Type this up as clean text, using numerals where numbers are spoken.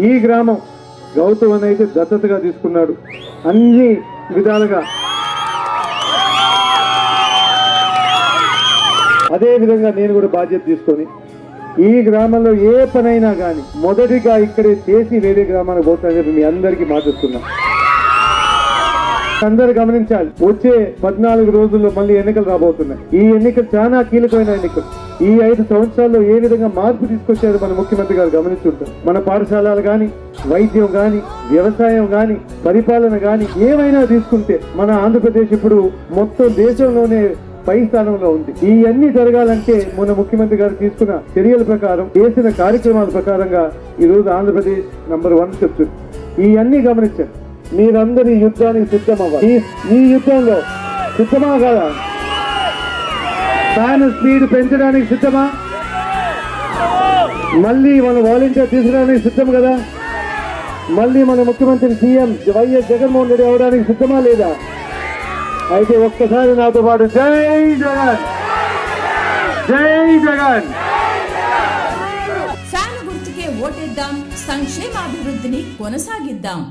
ఈ గ్రామం గౌతమ్ అని అయితే దత్తతగా తీసుకున్నాడు. అన్ని విధాలుగా అదే విధంగా నేను కూడా బాధ్యత తీసుకొని ఈ గ్రామంలో ఏ పనైనా కానీ మొదటిగా ఇక్కడే చేసి వేరే గ్రామానికి పోతానని మీ అందరికీ మాటిస్తున్నా. అందరు గమనించాలి, వచ్చే 14 రోజుల్లో మళ్ళీ ఎన్నికలు రాబోతున్నాయి. ఈ ఎన్నికలు చాలా కీలకమైన ఎన్నికలు. ఈ 5 సంవత్సరాల్లో ఏ విధంగా మార్పు తీసుకొచ్చారు మన ముఖ్యమంత్రి గారు గమనిస్తుంటారు. మన పాఠశాలలు కానీ, వైద్యం కానీ, వ్యవసాయం కానీ, పరిపాలన కానీ ఏమైనా తీసుకుంటే మన ఆంధ్రప్రదేశ్ ఇప్పుడు మొత్తం దేశంలోనే పై స్థానంలో ఉంది. ఈ అన్ని జరగాలంటే మన ముఖ్యమంత్రి గారు తీసుకున్న చర్యల ప్రకారం, చేసిన కార్యక్రమాల ప్రకారంగా ఈ రోజు ఆంధ్రప్రదేశ్ నంబర్ 1 చెప్తుంది. ఈ అన్ని గమనించారు. మీరందరూ ఈ యుద్ధానికి సిద్ధమవ్వాలి. ఈ యుద్ధంలో సిద్ధమా కదా? ఫ్యాన్ స్పీడ్ పెంచడానికి సిద్ధమా? మళ్ళీ మన వాలంటీర్ తీసుకురావడానికి సిద్ధం కదా? మళ్ళీ మన ముఖ్యమంత్రి సీఎం వైఎస్ జగన్మోహన్ రెడ్డి అవడానికి సిద్ధమా లేదా? అయితే ఒక్కసారి నాతో పాటు జై జగన్, జై జగన్. ఫ్యాన్ గుర్తుకే ఓటేద్దాం, సంక్షేమాభివృద్ధిని కొనసాగిద్దాం.